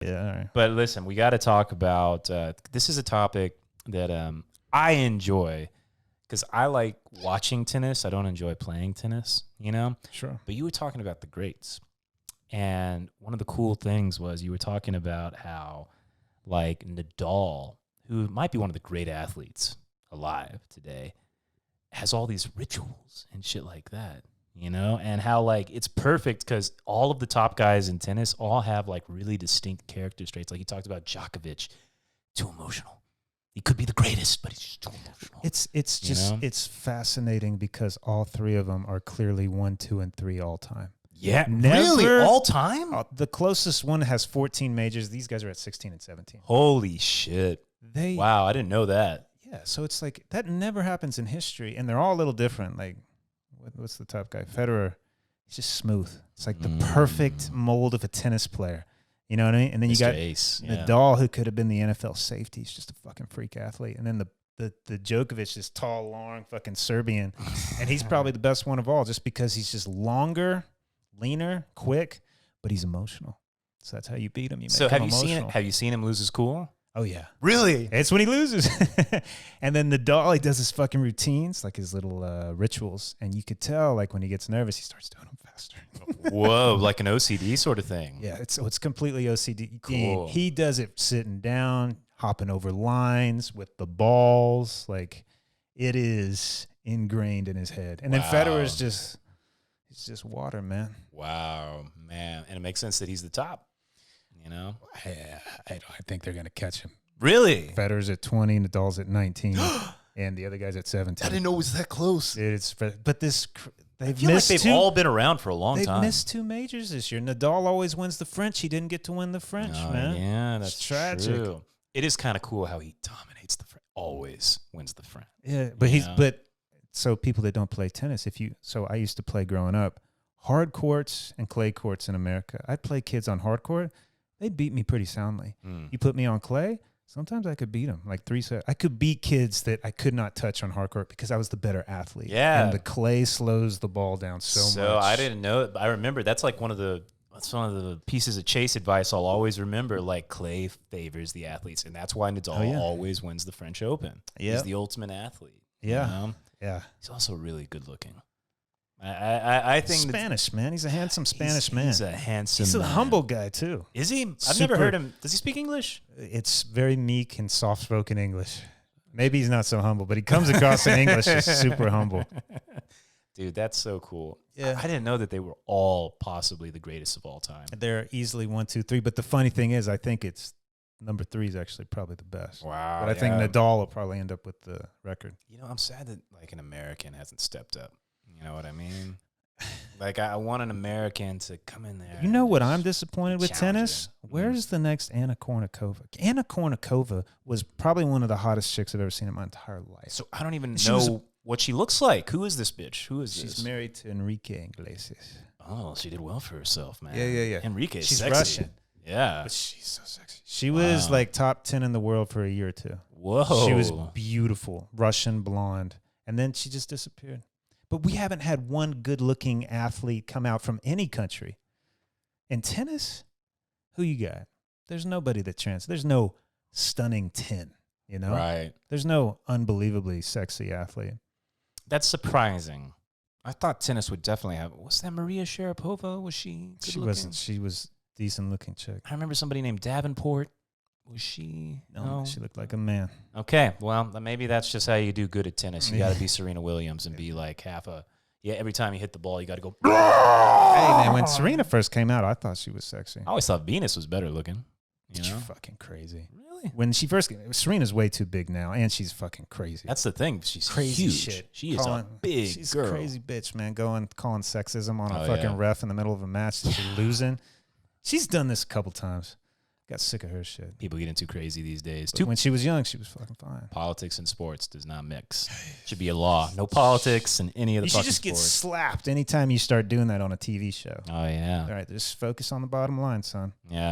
Yeah, all right. But listen, we got to talk about this is a topic that I enjoy because I like watching tennis. I don't enjoy playing tennis, you know? Sure. But you were talking about the greats. And one of the cool things was you were talking about how, like, Nadal, who might be one of the great athletes alive today, has all these rituals and shit like that, you know? And how, like, it's perfect because all of the top guys in tennis all have, like, really distinct character traits. Like, he talked about Djokovic, too emotional. He could be the greatest, but he's just too emotional. It's just, it's fascinating because all three of them are clearly 1, 2, and 3 all time. Yeah, really? All time? The closest one has 14 majors. These guys are at 16 and 17. Holy shit. Wow, I didn't know that. Yeah, so it's like that never happens in history, and they're all a little different. Like, what's the top guy? Federer, he's just smooth. It's like the perfect mold of a tennis player. You know what I mean? And then you got Ace. Nadal, who could have been the NFL safety. He's just a fucking freak athlete. And then the Djokovic is tall, long, fucking Serbian, and he's probably the best one of all, just because he's just longer, leaner, quick, but he's emotional. So that's how you beat him. So have you seen him lose his cool? Oh, yeah. Really? It's when he loses. And then Nadal, he does his fucking routines, like his little rituals. And you could tell, like, when he gets nervous, he starts doing them faster. Whoa, like an OCD sort of thing. Yeah, it's completely OCD. Cool. He does it sitting down, hopping over lines with the balls. Like, it is ingrained in his head. And then Federer's he's just water, man. Wow, man. And it makes sense that he's the top. You know, I think they're going to catch him. Really? Federer's at 20, Nadal's at 19, and the other guy's at 17. I didn't know it was that close. They've all been around for a long time. They've missed 2 majors this year. Nadal always wins the French. He didn't get to win the French, man. Yeah, that's it's tragic. True. It is kind of cool how he dominates the French. Always wins the French. Yeah, but so people that don't play tennis, so I used to play growing up, hard courts and clay courts in America. I'd play kids on hard court. They'd beat me pretty soundly. You put me on clay, sometimes I could beat them, like 3 sets. I could beat kids that I could not touch on hard court because I was the better athlete. Yeah. And the clay slows the ball down so much. So I didn't know. I remember that's like one of the pieces of chase advice I'll always remember. Like, clay favors the athletes, and that's why Nadal always wins the French Open. Yeah. He's the ultimate athlete. Yeah. You know? Yeah. He's also really good looking. I think Spanish, man. He's a handsome Spanish man. He's a handsome He's a humble guy, too. Is he? I've never heard him. Does he speak English? It's very meek and soft-spoken English. Maybe he's not so humble, but he comes across in English as super humble. Dude, that's so cool. Yeah. I didn't know that they were all possibly the greatest of all time. They're easily 1, 2, 3. But the funny thing is, I think it's number 3 is actually probably the best. Wow. But I think Nadal will probably end up with the record. You know, I'm sad that, like, an American hasn't stepped up. You know what I mean? Like, I want an American to come in there. You know what I'm disappointed with tennis? Where's the next Anna Kournakova? Anna Kournakova was probably one of the hottest chicks I've ever seen in my entire life. So I don't even know what she looks like. Who is this bitch? Who is this? She's married to Enrique Iglesias. Oh, she did well for herself, man. Yeah. Enrique's She's sexy. Russian. Yeah. But she's so sexy. She was like top 10 in the world for a year or 2. Whoa. She was beautiful, Russian blonde. And then she just disappeared. But we haven't had one good-looking athlete come out from any country. In tennis, who you got? There's nobody that There's no stunning 10, you know? Right. There's no unbelievably sexy athlete. That's surprising. I thought tennis would definitely have. Was that Maria Sharapova? Was she good She looking? wasn't. She was decent-looking chick. I remember somebody named Davenport. Was she? No, she looked like a man. Okay, well, maybe that's just how you do good at tennis. You got to be Serena Williams and be like every time you hit the ball, you got to go. Hey, man, when Serena first came out, I thought she was sexy. I always thought Venus was better looking. You know? You're fucking crazy. Really? When she first came, Serena's way too big now, and she's fucking crazy. That's the thing. She's crazy huge. shit. She is a big she's girl. She's a crazy bitch, man. Calling sexism on a fucking ref in the middle of a match that you're losing. She's done this a couple times. Got sick of her shit. People getting too crazy these days. When she was young, she was fucking fine. Politics and sports does not mix. Should be a law. No politics in any of the fucking sports. You should just get slapped anytime you start doing that on a TV show. Oh, yeah. All right, just focus on the bottom line, son. Yeah.